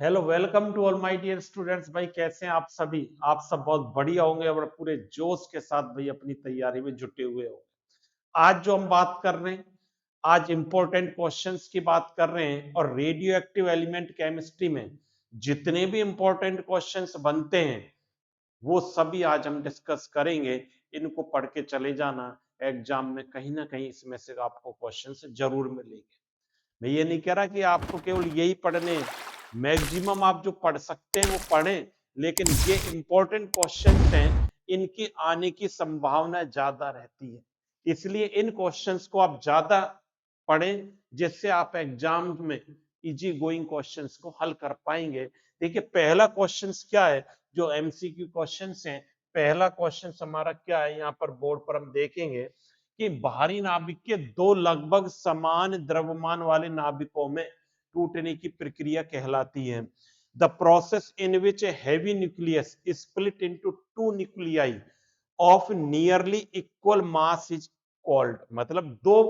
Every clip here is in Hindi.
Hello, welcome to all my dear students. भाई कैसे हैं आप सभी? आप सब बहुत बढ़िया होंगे और पूरे जोश के साथ भाई अपनी तैयारी में जुटे हुए हो। आज जो हम बात कर रहे हैं, आज इंपॉर्टेंट क्वेश्चंस की बात कर रहे हैं और रेडियो एक्टिव एलिमेंट केमिस्ट्री में जितने भी इंपॉर्टेंट क्वेश्चंस बनते हैं वो सभी आज हम डिस्कस करेंगे। इनको पढ़ के चले जाना, एग्जाम में कहीं ना कहीं इसमें से आपको क्वेश्चंस जरूर मिलेंगे। मैं ये नहीं कह रहा कि आपको केवल यही पढ़ने, मैक्सिमम आप जो पढ़ सकते हैं वो पढ़ें, लेकिन ये इंपॉर्टेंट क्वेश्चंस हैं, इनकी आने की संभावना ज्यादा रहती है। इसलिए इन क्वेश्चंस को आप ज्यादा पढ़ें, जिससे आप एग्जाम में इजी गोइंग क्वेश्चंस को हल कर पाएंगे। देखिए पहला क्वेश्चंस क्या है, जो एमसीक्यू क्वेश्चंस हैं। पहला क्वेश्चन हमारा क्या है, यहाँ पर बोर्ड पर हम देखेंगे कि बाहरी नाभिक के दो लगभग समान द्रव्यमान वाले नाभिकों में टूटने की प्रक्रिया कहलाती है। The process in which a heavy nucleus split into two nuclei of nearly equal mass is called. मतलब दो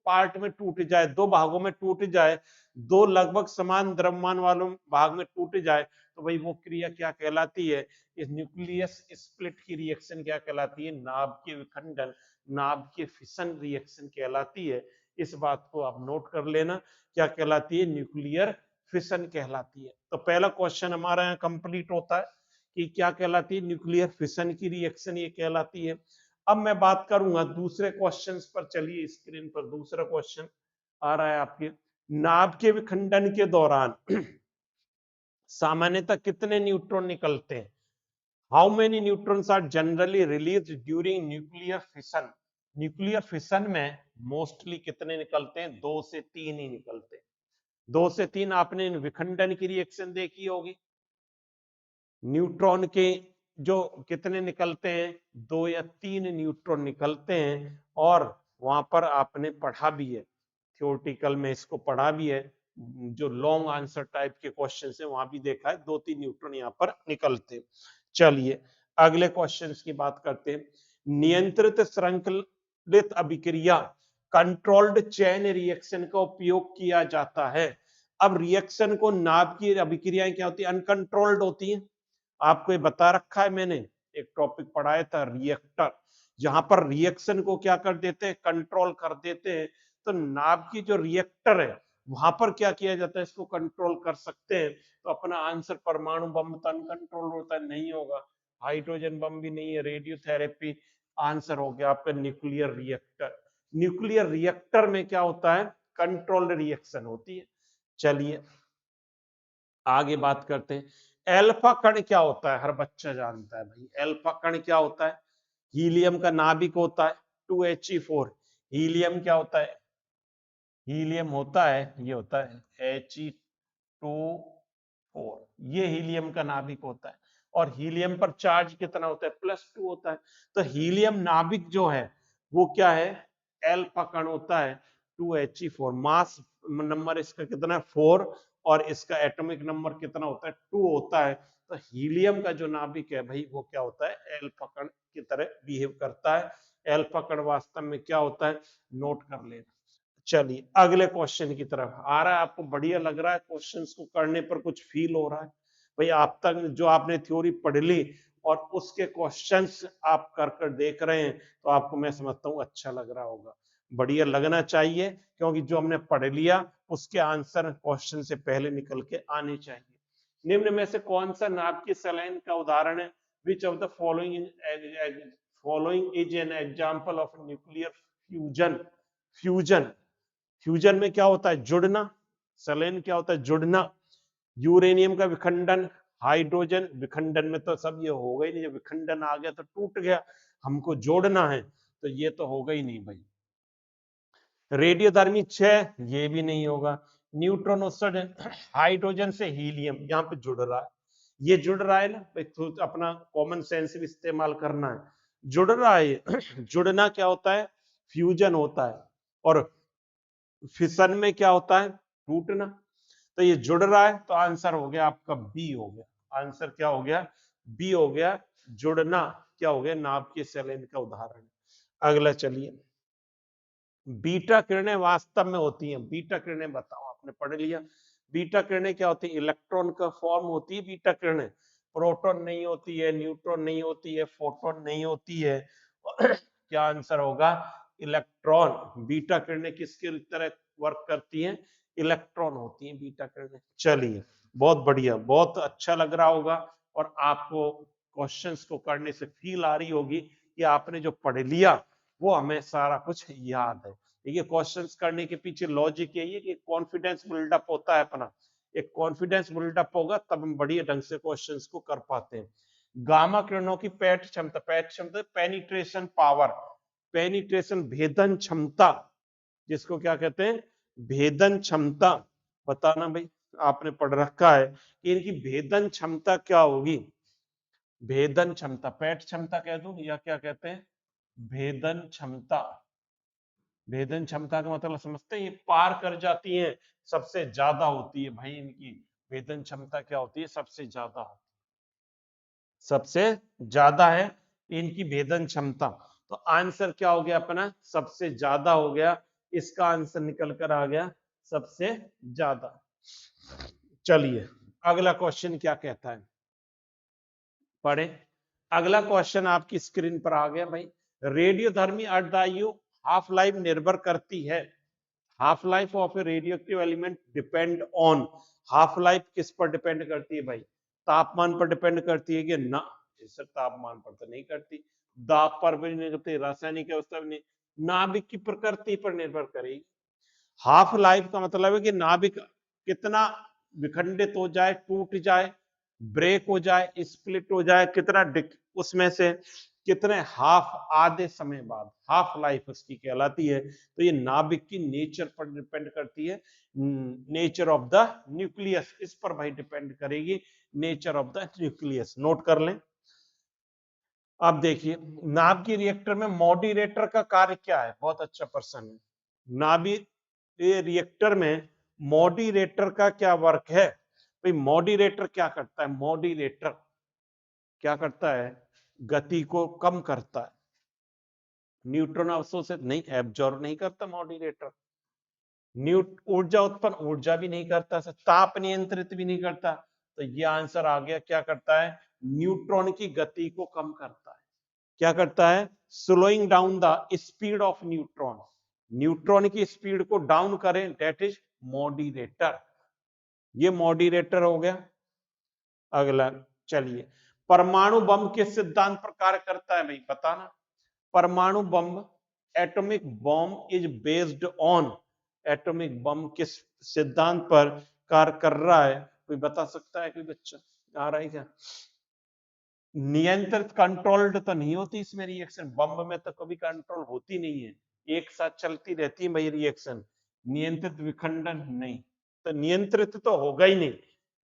पार्ट में टूट जाए, दो भागों में टूट जाए, दो लगभग समान द्रव्यमान वालों भाग में टूट जाए, तो भाई वो क्रिया क्या कहलाती है? इस न्यूक्लियस स्प्लिट की रिएक्शन क्या कहलाती है? नाभिकीय विखंडन, नाभिकीय फिशन रिएक्शन कहलाती है। इस बात को आप नोट कर लेना, क्या कहलाती है? न्यूक्लियर फिशन कहलाती है। तो पहला क्वेश्चन हमारा यहाँ कंप्लीट होता है कि क्या कहलाती है? न्यूक्लियर फिशन की रिएक्शन ये कहलाती है। अब मैं बात करूंगा दूसरे क्वेश्चन पर। चलिए स्क्रीन पर दूसरा क्वेश्चन आ रहा है आपके। नाभिकीय विखंडन के दौरान सामान्यतः कितने न्यूट्रॉन निकलते हैं? How many neutrons are generally release during nuclear fission? Nuclear fission में मोस्टली कितने निकलते हैं? 2 से 3 ही निकलते हैं। 2 से 3 आपने विखंडन की रिएक्शन देखी होगी। न्यूट्रॉन के जो कितने निकलते हैं? 2 या 3 न्यूट्रॉन निकलते हैं। और वहां पर आपने पढ़ा भी है, थियोरटिकल में इसको पढ़ा भी है। जो लॉन्ग आंसर टाइप के क्वेश्चन है वहां भी देखा है, 2-3 न्यूट्रॉन यहाँ पर निकलते हैं। चलिए अगले क्वेश्चन की बात करते हैं। नियंत्रित श्रृंखलित अभिक्रिया, कंट्रोल्ड चेन रिएक्शन का उपयोग किया जाता है। अब रिएक्शन को, नाभ की अभिक्रियाएं क्या होती है? अनकंट्रोल्ड होती है। आपको ये बता रखा है मैंने, एक टॉपिक पढ़ाया था रिएक्टर, जहां पर रिएक्शन को क्या कर देते हैं? कंट्रोल कर देते हैं। तो नाभ की जो रिएक्टर है वहां पर क्या किया जाता है? इसको कंट्रोल कर सकते हैं। तो अपना आंसर परमाणु बम तो अनकंट्रोल होता है, नहीं होगा। हाइड्रोजन बम भी नहीं है, रेडियोथेरेपी। आंसर हो गया आपका न्यूक्लियर रिएक्टर। न्यूक्लियर रिएक्टर में क्या होता है? कंट्रोल्ड रिएक्शन होती है। चलिए आगे बात करते हैं। एल्फा कण क्या होता है? हर बच्चा जानता है भाई, एल्फा कण क्या होता है? हीलियम का नाभिक होता है 2He4। हीलियम क्या होता है? हीलियम होता है, ये होता है He2O4। ये हीलियम का नाभिक होता है। और हीलियम पर चार्ज कितना होता है? +2 होता है। तो हीलियम नाभिक जो है वो क्या है? एल्फा कण होता है 2He4। मास नंबर इसका कितना है? 4। और इसका एटॉमिक नंबर कितना होता है? 2 होता है। तो हीलियम का जो नाभिक है भाई वो क्या होता है? एल्फा कण की तरह बिहेव करता है। एल्फा कण वास्तव में क्या होता है? नोट कर लेना। चलिए अगले क्वेश्चन की तरफ आ रहा है। आपको बढ़िया लग रहा है? क्वेश्चंस को करने पर कुछ फील हो रहा है? भाई आप तक जो आपने थ्योरी पढ़ ली और उसके क्वेश्चंस आप कर कर देख रहे हैं, तो आपको मैं समझता हूँ अच्छा लग रहा होगा। बढ़िया लगना चाहिए, क्योंकि जो हमने पढ़ लिया उसके आंसर क्वेश्चन से पहले निकल के आने चाहिए। निम्न में से कौन सा नाभिकीय संलयन का उदाहरण है? Which of the following is an example of nuclear fusion? Fusion, fusion में क्या होता है? जुड़ना। सेलेन क्या होता है? जुड़ना। यूरेनियम का विखंडन, हाइड्रोजन विखंडन में तो सब ये होगा ही नहीं। जब विखंडन आ गया तो टूट गया, हमको जोड़ना है तो ये तो होगा ही नहीं भाई। रेडियोधर्मी 6, ये भी नहीं होगा। न्यूट्रॉन उत्सर्जन, हाइड्रोजन से हीलियम यहाँ पे जुड़ रहा है, ये जुड़ रहा है ना, तो अपना कॉमन सेंस भी इस्तेमाल करना है। जुड़ रहा है जुड़ना क्या होता है? फ्यूजन होता है। और फिशन में क्या होता है? टूटना। तो ये जुड़ रहा है, तो आंसर हो गया आपका बी हो गया। आंसर क्या हो गया? बी हो गया। जुड़ना क्या हो गया? नाभिकीय संलयन का उदाहरण। अगला चलिए। बीटा किरणें वास्तव में होती हैं, बीटा किरणें बताओ, आपने पढ़ लिया। बीटा किरणें क्या होती है, इलेक्ट्रॉन का फॉर्म होती है बीटा किरणें, प्रोटॉन नहीं होती है, न्यूट्रॉन नहीं होती है, फोटोन नहीं होती है। क्या आंसर होगा, इलेक्ट्रॉन। बीटा किरणें किसकी तरह वर्क करती हैं, इलेक्ट्रॉन होती हैं बीटा किरणें। चलिए बहुत बढ़िया, बहुत अच्छा लग रहा होगा और आपको क्वेश्चंस को करने से फील आ रही होगी कि आपने जो पढ़ लिया वो हमें सारा कुछ याद है। देखिए क्वेश्चंस करने के पीछे लॉजिक यही है कि कॉन्फिडेंस बिल्डअप होता है अपना, एक कॉन्फिडेंस बिल्डअप होगा तब हम बढ़िया ढंग से क्वेश्चंस को कर पाते हैं। गामा किरणों की पैठ क्षमता पेनिट्रेशन पावर, पेनिट्रेशन भेदन क्षमता, जिसको क्या कहते हैं, भेदन क्षमता। बताना भाई, आपने पढ़ रखा है कि इनकी भेदन क्षमता क्या होगी, भेदन क्षमता, पैठ क्षमता कह दूं या क्या कहते हैं, भेदन क्षमता। भेदन क्षमता का मतलब समझते हैं, ये पार कर जाती हैं, सबसे ज्यादा होती है भाई इनकी भेदन क्षमता क्या होती है, सबसे ज्यादा, सबसे ज्यादा है इनकी भेदन क्षमता। तो आंसर क्या हो गया अपना, सबसे ज्यादा हो गया, इसका आंसर निकल कर आ गया सबसे ज्यादा। चलिए अगला क्वेश्चन क्या कहता है, पढ़े। अगला क्वेश्चन आपकी स्क्रीन पर आ गया भाई, रेडियोधर्मी अर्धवायु हाफ लाइफ निर्भर करती है, half life of A radioactive element depend on, half life किस पर डिपेंड करती है भाई, तापमान पर डिपेंड करती है कि ना, सर तापमान पर तो नहीं करती, दाब पर भी नहीं करती, रासायनिक अवस्था भी नहीं, नाभिक की प्रकृति पर निर्भर करेगी। हाफ लाइफ का मतलब है कि नाभिक कितना विखंडित हो जाए, टूट जाए, ब्रेक हो जाए, स्प्लिट हो जाए, कितना उसमें से कितने हाफ आधे समय बाद हाफ लाइफ उसकी कहलाती है। तो ये नाभिक की नेचर पर डिपेंड करती है, नेचर ऑफ द न्यूक्लियस इस पर भाई डिपेंड करेगी, nature of the nucleus, note कर लें। अब देखिए नाभिकीय रिएक्टर में मॉड्यूलेटर का कार्य क्या है, बहुत अच्छा प्रश्न है। नाभिकीय रिएक्टर में मॉड्यूलेटर का क्या वर्क है भाई, मॉड्यूलेटर क्या करता है, मॉड्यूलेटर क्या करता है, गति को कम करता है, न्यूट्रॉन अवशोषित नहीं, एब्जॉर्ब नहीं करता मॉड्यूलेटर, ऊर्जा उत्पन्न ऊर्जा भी नहीं करता, ताप नियंत्रित भी नहीं करता। तो ये आंसर आ गया, क्या करता है, न्यूट्रॉन की गति को कम करता है, क्या करता है, slowing down the speed of neutron, neutron की स्पीड को डाउन करें, दैट इज मॉड्यूलेटर, ये मॉड्यूलेटर हो गया। अगला चलिए, परमाणु बम किस सिद्धांत पर कार्य करता है भाई, बताना। परमाणु bomb, atomic bomb is based on, atomic bomb किस सिद्धांत पर कार्य कर रहा है, कोई बता सकता है, कोई बच्चा आ रहा है क्या, नियंत्रित कंट्रोल्ड तो नहीं होती इसमें रिएक्शन, बम में तो कभी कंट्रोल होती नहीं है, एक साथ चलती रहती है भाई रिएक्शन, नियंत्रित विखंडन नहीं, तो नियंत्रित तो होगा ही नहीं,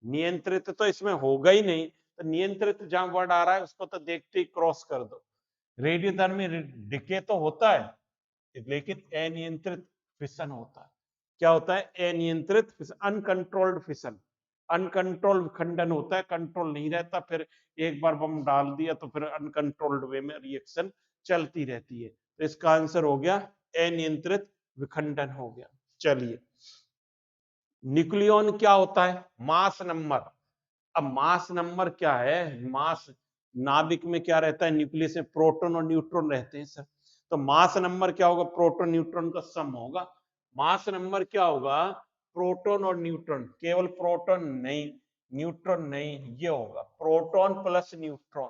नियंत्रित तो इसमें होगा ही नहीं, तो नियंत्रित जहां वर्ड आ रहा है उसको तो देखते ही क्रॉस कर दो। रेडियोधर्मी डिके तो होता है लेकिन अनियंत्रित फिशन होता है, क्या होता है, अनियंत्रित फिशन, अनकंट्रोल्ड फिशन, अनकंट्रोल्ड विखंडन होता है, कंट्रोल नहीं रहता, फिर एक बार बम डाल दिया तो फिर अनकंट्रोल्ड वे में रिएक्शन चलती रहती है। तो इसका आंसर हो गया अनियंत्रित विखंडन हो गया। चलिए न्यूक्लियॉन क्या होता है, मास नंबर। अब मास नंबर क्या है, मास, नाभिक में क्या रहता है, न्यूक्लियस में प्रोटॉन और न्यूट्रॉन रहते हैं सर, तो मास नंबर क्या होगा, प्रोटॉन न्यूट्रॉन का सम होगा। मास नंबर क्या होगा, प्रोटॉन और न्यूट्रॉन, केवल प्रोटॉन नहीं, न्यूट्रॉन नहीं, ये होगा प्रोटॉन प्लस न्यूट्रॉन।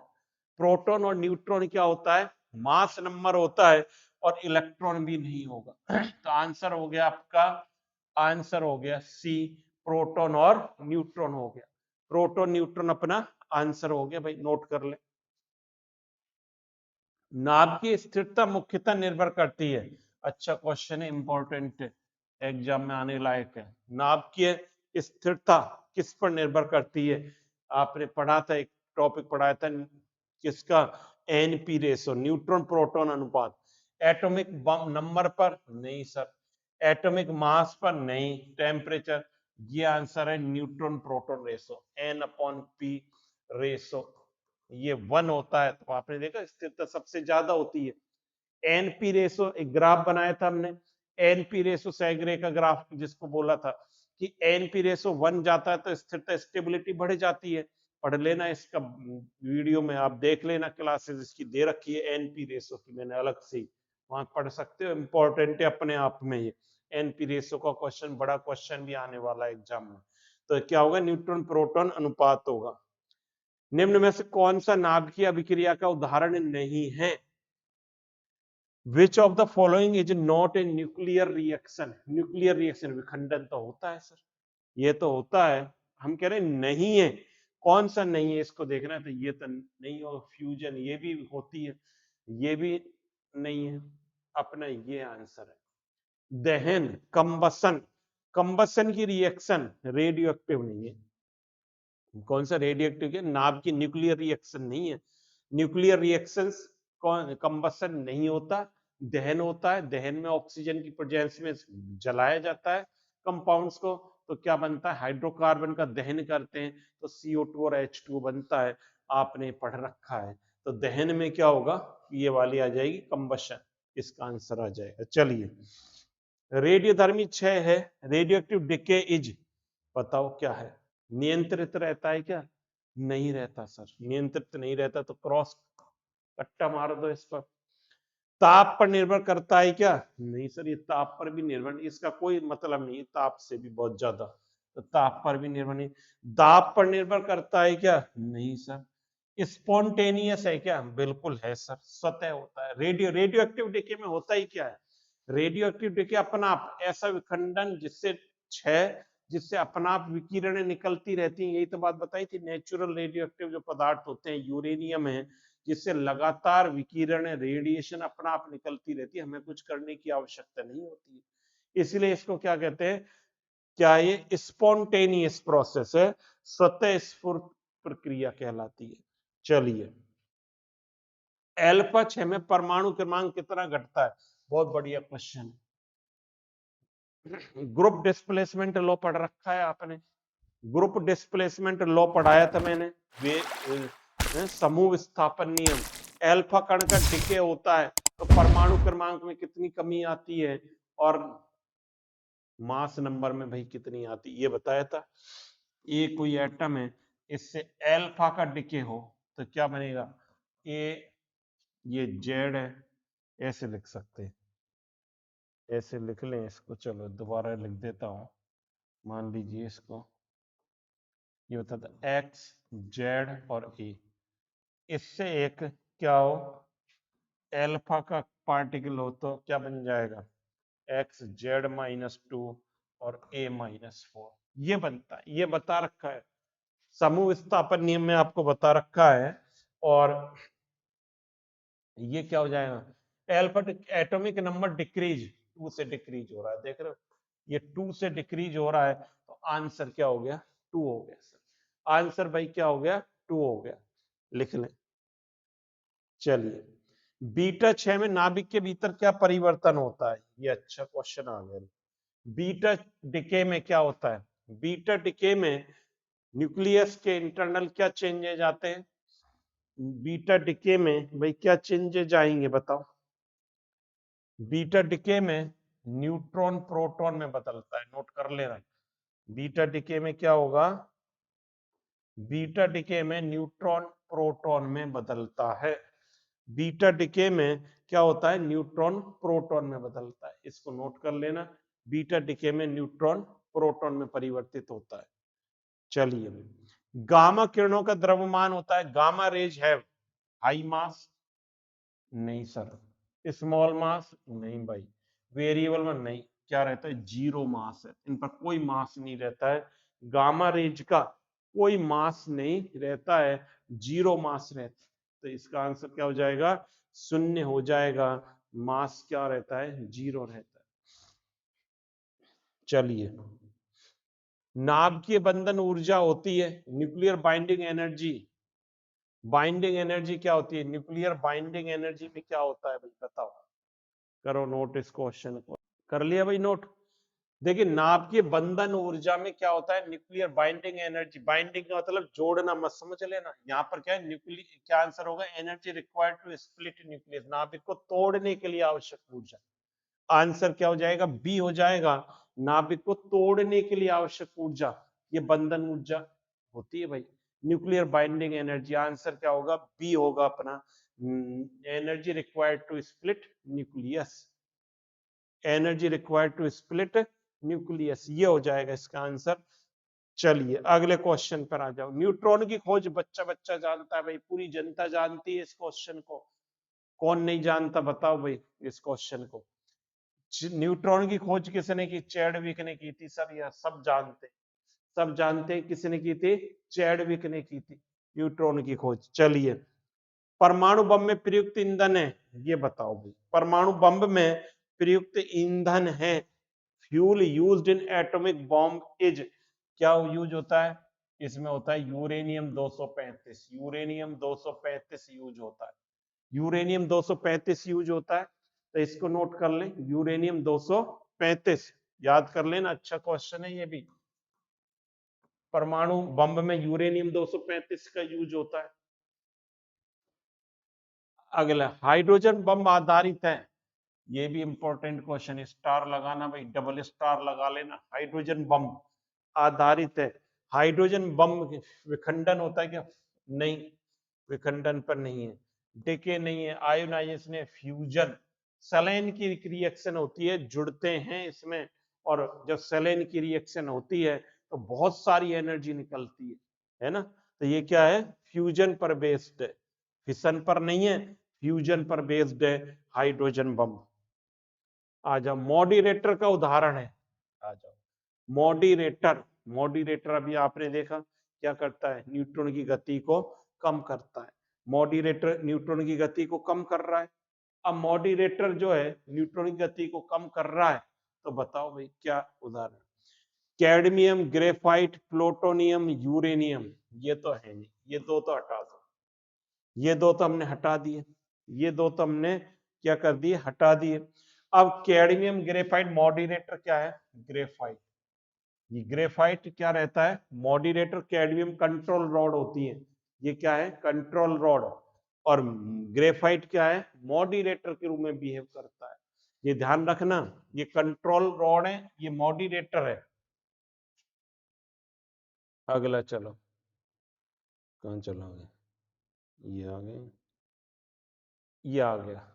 प्रोटॉन और न्यूट्रॉन क्या होता है, मास नंबर होता है, और इलेक्ट्रॉन भी नहीं होगा। तो आंसर हो गया आपका, आंसर हो गया सी, प्रोटॉन और न्यूट्रॉन हो गया, प्रोटॉन न्यूट्रॉन अपना आंसर हो गया भाई, नोट कर ले। नाभ की स्थिरता मुख्यतः निर्भर करती है, अच्छा क्वेश्चन है, इंपॉर्टेंट एग्जाम में आने लायक है, नाभ की स्थिरता किस पर निर्भर करती है, आपने पढ़ा था, एक टॉपिक पढ़ाया था किसका, एनपी रेशो, न्यूट्रॉन प्रोटॉन अनुपात, एटॉमिक बम नंबर पर नहीं सर, एटॉमिक मास पर नहीं, टेम्परेचर, ये आंसर है neutron proton ratio, N/P ratio, ये 1 होता है। तो आपने देखा स्थिरता सबसे ज्यादा होती है। एनपी रेशो, एक ग्राफ बनाया था हमने, एनपी रेशो सैगरे का ग्राफ जिसको बोला था, कि एनपी रेशो 1 जाता है तो स्थिरता स्टेबिलिटी बढ़ जाती है। पढ़ लेना इसका वीडियो में, आप देख लेना, क्लासेस इसकी दे रखी है एनपी रेशो की, मैंने अलग से, वहां पढ़ सकते हो, इंपॉर्टेंट है अपने आप में ये। एनपी रेशो का क्वेश्चन, बड़ा क्वेश्चन भी आने वाला है एग्जाम में। तो क्या होगा, न्यूट्रॉन प्रोटॉन अनुपात होगा। निम्न में से कौन सा नाभिकीय अभिक्रिया का उदाहरण नहीं है? Which of the following is not a nuclear reaction? Nuclear reaction विखंडन तो होता है सर, ये तो होता है, हम कह रहे हैं नहीं है। कौन सा नहीं है इसको देखना है, तो ये तो नहीं होगा। फ्यूजन ये भी होती है, ये भी नहीं है, अपना ये आंसर है। दहन, कंबसन, कंबसन की रिएक्शन रेडियो एक्टिव नहीं है। कौन सा रेडियो एक्टिव है? नाभ की न्यूक्लियर रिएक्शन नहीं है। न्यूक्लियर रिएक्शंस कौन, कंबसन नहीं होता, दहन होता है। दहन में ऑक्सीजन की प्रेजेंस में जलाया जाता है कंपाउंड्स को, तो क्या बनता है, हाइड्रोकार्बन का दहन करते हैं तो CO2 और H2 बनता है, आपने पढ़ रखा है। तो दहन में क्या होगा, ये वाली आ जाएगी कंबशन, इसका आंसर आ जाएगा। चलिए, रेडियोधर्मी 6 है, रेडियो एक्टिव डिके इज, बताओ क्या है? नियंत्रित रहता है क्या? नहीं रहता सर, नियंत्रित नहीं रहता, तो क्रॉस कट्टा मार दो इस पर। ताप पर निर्भर करता है क्या? नहीं सर, ये ताप पर भी निर्भर नहीं, इसका कोई मतलब नहीं, ताप से भी बहुत ज्यादा, तो ताप पर भी निर्भर नहीं। दाब पर निर्भर करता है क्या? नहीं सर। स्पॉन्टेनियस है क्या? बिल्कुल है सर, स्वतः होता है। रेडियो एक्टिव डिके में होता ही क्या है, रेडियो एक्टिव डिके अपना आप, ऐसा विखंडन जिससे अपना आप विकिरणें निकलती रहती हैं, यही तो बात बताई थी। नेचुरल रेडियो एक्टिव जो पदार्थ होते हैं, यूरेनियम है, जिससे लगातार विकिरण रेडिएशन अपना आप निकलती रहती है, हमें कुछ करने की आवश्यकता नहीं होती है। इसलिए इसको क्या कहते हैं, क्या ये स्पॉन्टेनियस प्रोसेस है, स्वतः स्फूर्त प्रक्रिया कहलाती है। चलिए, अल्फा 6 में परमाणु क्रमांक कितना घटता है? बहुत बढ़िया क्वेश्चन। ग्रुप डिस्प्लेसमेंट लॉ पढ़ रखा है आपने, ग्रुप डिस्प्लेसमेंट लॉ पढ़ाया था मैंने, वे समूह विस्थापन नियम। अल्फा कण का डिके होता है तो परमाणु क्रमांक में कितनी कमी आती है, और मास नंबर में भाई कितनी आती, ये बताया था। ये कोई एटम है, इससे अल्फा का डिके हो तो क्या बनेगा, ये जेड है, ऐसे लिख सकते हैं, ऐसे लिख लें इसको। चलो दोबारा लिख देता हूं, मान लीजिए इसको, ये होता था एक्स, जेड और ए। इससे एक क्या हो, एल्फा का पार्टिकल हो तो क्या बन जाएगा, एक्स जेड -2 और A-4, ये बनता है, ये बता रखा है समूह विस्थापन नियम में, आपको बता रखा है। और ये क्या हो जाएगा, एल्फा एटॉमिक नंबर डिक्रीज, 2 से डिक्रीज हो रहा है, देख रहे हो, ये 2 से डिक्रीज हो रहा है, तो आंसर क्या हो गया, 2 हो गया सर। आंसर भाई क्या हो गया, 2 हो गया, लिख लें। चलिए, बीटा 6 में नाभिक के भीतर क्या परिवर्तन होता है, ये अच्छा क्वेश्चन आ गया। बीटा डिके में क्या होता है, बीटा डिके में न्यूक्लियस के इंटरनल क्या चेंजेज आते हैं, बीटा डिके में भाई क्या चेंजेज आएंगे बताओ। बीटा डिके में न्यूट्रॉन प्रोटॉन में बदलता है, नोट कर लेना। बीटा डिके में क्या होगा, बीटा डिके में न्यूट्रॉन प्रोटॉन में बदलता है। बीटा डिके में क्या होता है, न्यूट्रॉन प्रोटॉन में बदलता है, इसको नोट कर लेना। बीटा डिके में न्यूट्रॉन प्रोटॉन में परिवर्तित होता है। चलिए, गामा किरणों का द्रव्यमान होता है, गामा रेज है हाई मास, नहीं सर। स्मॉल मास, नहीं भाई। वेरिएबल में नहीं, क्या रहता है, जीरो मास है, इन पर कोई मास नहीं रहता है। गामा रेज का कोई मास नहीं रहता है, जीरो मास रहता है, तो इसका आंसर क्या हो जाएगा, शून्य हो जाएगा। मास क्या रहता है, जीरो रहता है। चलिए, नाभिकीय बंधन ऊर्जा होती है nuclear binding energy. Binding energy क्या होती है, न्यूक्लियर बाइंडिंग एनर्जी में क्या होता है भाई, बताओ, करो नोट इस क्वेश्चन को। कर लिया भाई नोट। देखिए, नाभिकीय बंधन ऊर्जा में क्या होता है, न्यूक्लियर बाइंडिंग एनर्जी, बाइंडिंग का मतलब जोड़ना मत समझ लेना, यहाँ पर क्या है, न्यूक्लियर क्या आंसर होगा, energy required to split nucleus, नाभिक को तोड़ने के लिए आवश्यक ऊर्जा। आंसर क्या हो जाएगा, बी हो जाएगा। नाभिक को तोड़ने के लिए आवश्यक ऊर्जा, ये बंधन ऊर्जा होती है भाई। न्यूक्लियर बाइंडिंग एनर्जी, आंसर क्या होगा, बी होगा अपना, energy required to split nucleus, energy required to split nucleus, ये हो जाएगा इसका आंसर। चलिए अगले क्वेश्चन पर आ जाओ। न्यूट्रॉन की खोज बच्चा बच्चा जानता है भाई, पूरी जनता जानती है इस क्वेश्चन को, कौन नहीं जानता बताओ भाई इस क्वेश्चन को। न्यूट्रॉन की खोज किसने की, चैडविक ने की थी सर, यह सब जानते, सब जानते हैं किसने की थी, चैडविक ने की थी न्यूट्रॉन की खोज। चलिए परमाणु बम में प्रयुक्त ईंधन है, ये बताओ भाई, परमाणु बम में प्रयुक्त ईंधन है, fuel used in atomic bomb is, क्या यूज होता है इसमें, होता है यूरेनियम 235, यूरेनियम 235 यूज होता है, यूरेनियम 235 यूज होता है, तो इसको नोट कर लें, यूरेनियम 235 याद कर लेना, अच्छा क्वेश्चन है ये भी। परमाणु बम में यूरेनियम 235 का यूज होता है। अगला हाइड्रोजन बम आधारित है, ये भी इंपॉर्टेंट क्वेश्चन है, स्टार लगाना भाई, डबल स्टार लगा लेना, हाइड्रोजन बम आधारित है। हाइड्रोजन बम विखंडन होता है क्या, नहीं, विखंडन पर नहीं है, डिके नहीं है, आयोनाइजेशन है, फ्यूजन, सेलेन की रिएक्शन होती है, जुड़ते हैं इसमें, और जब सेलेन की रिएक्शन होती है तो बहुत सारी एनर्जी निकलती है ना, तो ये क्या है, फ्यूजन पर बेस्ड है, फिशन पर नहीं है, फ्यूजन पर बेस्ड है हाइड्रोजन बम। आ जाओ मॉडरेटर का उदाहरण है, आ जाओ मॉडरेटर, मॉडरेटर अभी आपने देखा क्या करता है, न्यूट्रॉन की गति को कम करता है, मॉडरेटर न्यूट्रॉन की गति को कम कर रहा है। अब मॉडरेटर जो है न्यूट्रॉन की गति को कम कर रहा है, तो बताओ भाई क्या उदाहरण, कैडमियम, ग्रेफाइट, प्लूटोनियम, यूरेनियम, ये तो है नहीं, ये दो तो हटा दो, ये दो तो हमने हटा दिए, ये दो तो हमने क्या कर दिए, हटा दिए। अब कैडमियम ग्रेफाइट मॉडरेटर क्या है, ग्रेफाइट, ये ग्रेफाइट क्या रहता है, मॉडरेटर, कैडमियम कंट्रोल रॉड होती है, ये क्या है, कंट्रोल रॉड, और ग्रेफाइट क्या है, मॉडरेटर के रूप में बिहेव करता है, ये ध्यान रखना, ये कंट्रोल रॉड है, ये मॉडरेटर है। अगला चलो, कहां चलोगे, ये आ गए, ये आ गया,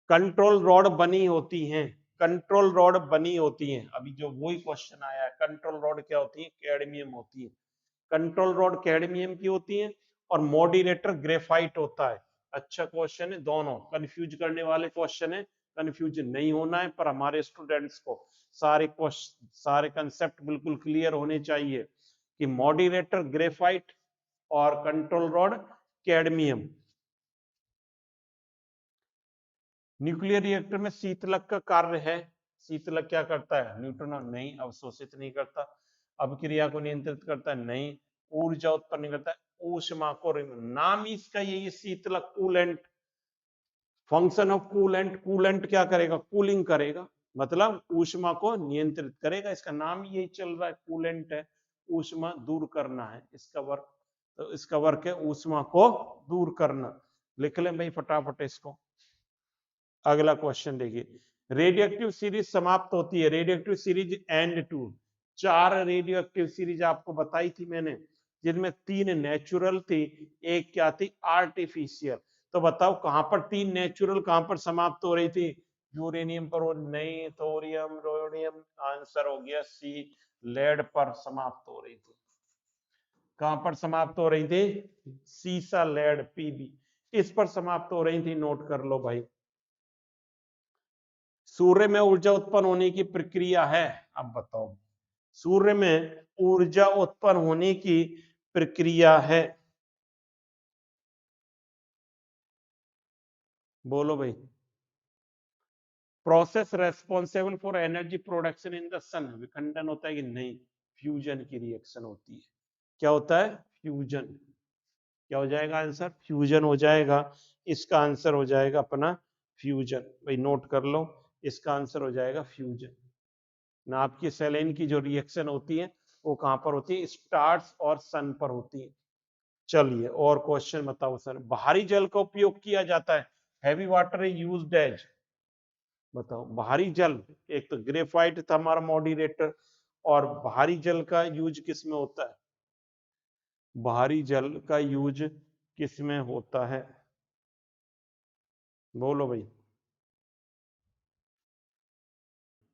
कंट्रोल रॉड बनी होती हैं, कंट्रोल रॉड बनी होती हैं, अभी जो वही क्वेश्चन आया है, कंट्रोल रॉड क्या होती है, कैडमियम होती है, कंट्रोल रॉड कैडमियम की होती है, और मॉडरेटर ग्रेफाइट होता है। अच्छा क्वेश्चन है, दोनों कंफ्यूज करने वाले क्वेश्चन है, कंफ्यूज नहीं होना है, पर हमारे स्टूडेंट्स को सारे क्वेश्चन, सारे कंसेप्ट बिल्कुल क्लियर होने चाहिए कि मॉडरेटर ग्रेफाइट और control rod cadmium. Nuclear reactor में शीतलक का कार्य है, शीतलक क्या करता है, न्यूट्रॉन नहीं अवशोषित नहीं करता, अभिक्रिया को नियंत्रित करता है नहीं, ऊर्जा उत्पन्न करता है, ऊष्मा को, नाम इसका यही शीतलक, coolant, function of coolant, coolant क्या करेगा, कूलिंग करेगा, मतलब ऊष्मा को नियंत्रित करेगा, इसका नाम यही चल रहा है, कूलेंट है, ऊष्मा दूर करना है इसका वर्क, तो इसका वर्क है ऊष्मा को दूर करना, लिख लें भाई फटाफट इसको। अगला क्वेश्चन देखिए, रेडियोएक्टिव सीरीज समाप्त होती है, radioactive series end two, 4 radioactive series आपको बताई थी मैंने, जिनमें 3 नेचुरल थी, एक क्या थी, आर्टिफिशियल, तो बताओ कहां पर 3 नेचुरल, कहां पर समाप्त हो रही थी, यूरेनियम पर, नहीं, थोरियम, रोडियम, आंसर हो गया सी, लेड पर समाप्त हो रही थी, कहां पर समाप्त हो रही थी, सीसा, लेड, पीबी, इस पर समाप्त हो रही थी, नोट कर लो भाई। सूर्य में ऊर्जा उत्पन्न होने की प्रक्रिया है, अब बताओ, सूर्य में ऊर्जा उत्पन्न होने की प्रक्रिया है, बोलो भाई, process responsible for energy production in the sun, विखंडन होता है कि नहीं, फ्यूजन की रिएक्शन होती है, क्या होता है, फ्यूजन, क्या हो जाएगा आंसर, फ्यूजन हो जाएगा, इसका आंसर हो जाएगा अपना फ्यूजन, भाई नोट कर लो, इसका आंसर हो जाएगा फ्यूजन ना, आपकी सेलेन की जो रिएक्शन होती है वो कहां पर होती है, स्टार्स और सन पर होती है। चलिए और क्वेश्चन बताओ सर, बाहरी जल का उपयोग किया जाता है, heavy water is used as, बताओ भारी जल, एक तो ग्रेफाइट था हमारा मॉडरेटर, और भारी जल का यूज किस में होता है, भारी जल का यूज किस में होता है, बोलो भाई।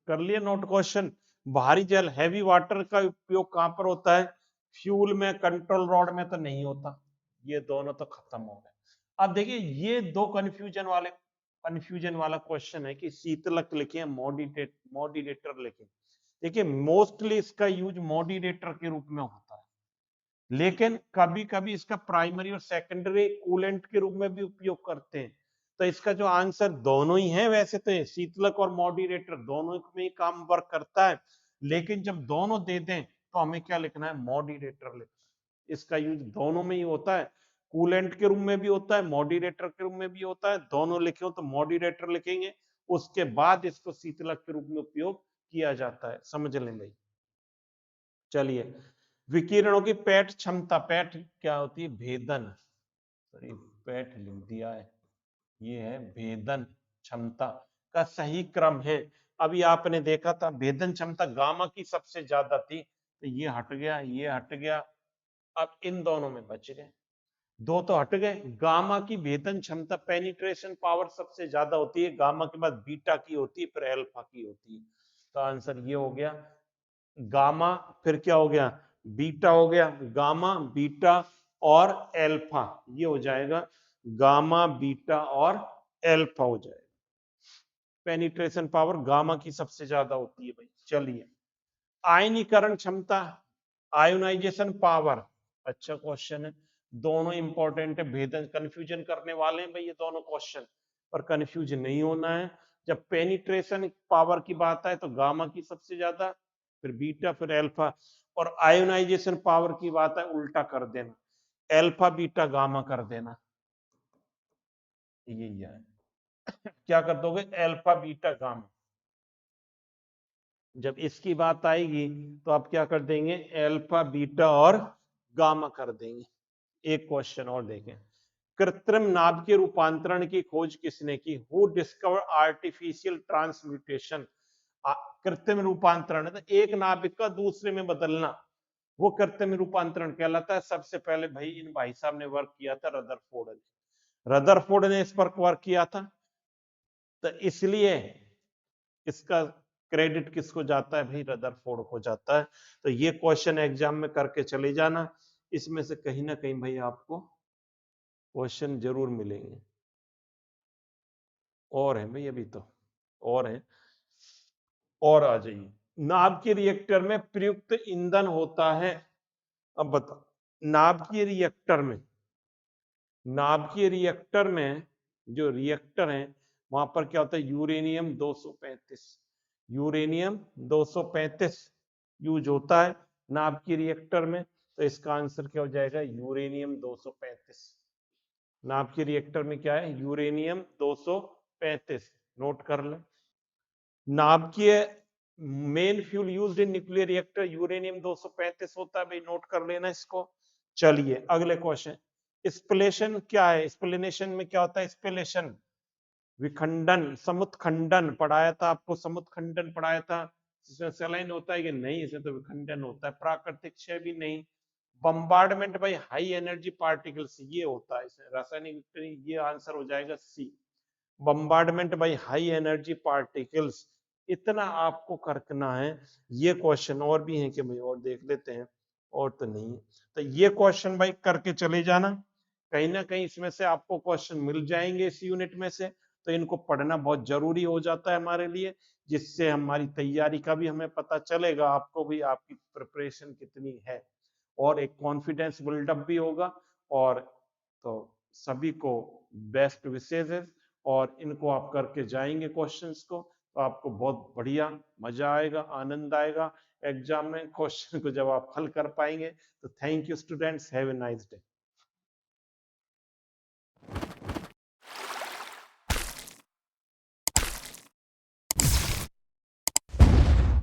कर लिए नोट क्वेश्चन। भारी जल हैवी वाटर का उपयोग कहां पर होता है, फ्यूल में, कंट्रोल रॉड में तो नहीं होता। ये दोनों तो खत्म हो गए। अब देखिए ये दो कंफ्यूजन वाला क्वेश्चन है कि शीतलक लिखे मॉडरेटर लिखे। देखिए मोस्टली इसका यूज मॉडरेटर के रूप में होता है, लेकिन कभी कभी इसका प्राइमरी और सेकेंडरी कूलेंट के रूप में भी उपयोग करते हैं। तो इसका जो आंसर दोनों ही है, वैसे तो शीतलक और मॉडरेटर दोनों में ही काम वर्क करता है, लेकिन जब दोनों दे दें तो हमें क्या लिखना है, मॉडरेटर लिखना है। इसका यूज दोनों में ही होता है, कूलेंट के रूप में भी होता है, मॉडरेटर के रूप में भी होता है। दोनों लिखे हो तो मॉडरेटर लिखेंगे, उसके बाद इसको शीतलक के रूप में उपयोग किया जाता है, समझ लें भाई। चलिए, विकिरणों की पैठ क्षमता, पैठ क्या होती है, भेदन, सॉरी पैठ लिख दिया है, ये है भेदन क्षमता का सही क्रम है। अभी आपने देखा था भेदन क्षमता गामा की सबसे ज्यादा थी, तो ये हट गया, ये हट गया। अब इन दोनों में बच गए, दो तो हट गए। गामा की भेदन क्षमता, पेनिट्रेशन पावर सबसे ज्यादा होती है, गामा के बाद बीटा की होती है, फिर अल्फा की होती है। तो आंसर ये हो गया गामा, फिर क्या हो गया, बीटा हो गया, गामा बीटा और एल्फा, ये हो जाएगा गामा बीटा और एल्फा हो जाएगा। पेनिट्रेशन पावर गामा की सबसे ज्यादा होती है भाई। चलिए, आयनीकरण क्षमता, आयोनाइजेशन पावर, अच्छा क्वेश्चन है, दोनों इंपॉर्टेंट है, भेदन कंफ्यूजन करने वाले हैं भाई ये दोनों क्वेश्चन, पर कंफ्यूज नहीं होना है। जब पेनिट्रेशन पावर की बात आए तो गामा की सबसे ज्यादा, फिर बीटा, फिर एल्फा, और आयोनाइजेशन पावर की बात है उल्टा कर देना, एल्फा बीटा गामा कर देना, यही है। क्या कर दोगे, एल्फा बीटा गामा। जब इसकी बात आएगी तो आप क्या कर देंगे, एल्फा बीटा और गामा कर देंगे। एक क्वेश्चन और देखें, कृत्रिम नाभिकीय रूपांतरण की खोज किसने की, हु डिस्कवर आर्टिफिशियल ट्रांसम्यूटेशन। कृत्रिम रूपांतरण तो एक नाभिक का दूसरे में बदलना, वो कृत्रिम रूपांतरण कहलाता है। सबसे पहले भाई इन भाई साहब ने वर्क किया था, रदरफोर्ड ने इस पर वर्क किया था, तो इसलिए इसका क्रेडिट किसको जाता है भाई, रदरफोर्ड को जाता है। तो ये क्वेश्चन एग्जाम में करके चले जाना, इसमें से कहीं ना कहीं भाई आपको क्वेश्चन जरूर मिलेंगे। और है भाई अभी तो, और है, और आ जाइए। नाभिकीय रिएक्टर में प्रयुक्त ईंधन होता है, अब बताओ, नाभिकीय रिएक्टर में, नाभिकीय रिएक्टर में जो रिएक्टर है वहां पर क्या होता है, यूरेनियम 235, यूरेनियम 235 यूज होता है नाभिकीय रिएक्टर में। तो इसका आंसर क्या हो जाएगा, यूरेनियम 235। नाभिकीय रिएक्टर में क्या है, यूरेनियम 235, नोट कर ले। नाभिकीय main fuel used in nuclear reactor uranium 235 होता है भाई, नोट कर लेना इसको। चलिए अगले क्वेश्चन, स्प्लेशन क्या है, स्प्लेनेशन में क्या होता है, स्प्लेशन विखंडन, समुत्खंडन पढ़ाया था आपको, समुत्खंडन पढ़ाया था, इसमें सलाइन होता है कि नहीं, इसमें तो विखंडन होता है, प्राकृतिक क्षय भी नहीं। Bombardment by high energy particles ये होता है, इसमें रासायनिक विक्रिया, ये आंसर हो जाएगा C, bombardment by high energy particles. इतना आपको करना है। ये क्वेश्चन और भी हैं कि भाई और देख लेते हैं, और तो नहीं है, तो ये क्वेश्चन भाई करके चले जाना, कहीं ना कहीं इसमें से आपको क्वेश्चन मिल जाएंगे इस यूनिट में से। तो इनको पढ़ना बहुत जरूरी हो जाता है हमारे लिए, जिससे हमारी तैयारी का भी हमें पता चलेगा, आपको भी आपकी प्रिपरेशन कितनी है, और एक कॉन्फिडेंस बिल्डअप भी होगा। और तो सभी को बेस्ट विशेष, और इनको आप करके जाएंगे क्वेश्चंस को, तो आपको बहुत बढ़िया मजा आएगा, आनंद आएगा एग्जाम में, क्वेश्चन को जब आप हल कर पाएंगे। तो thank you students, have a nice day.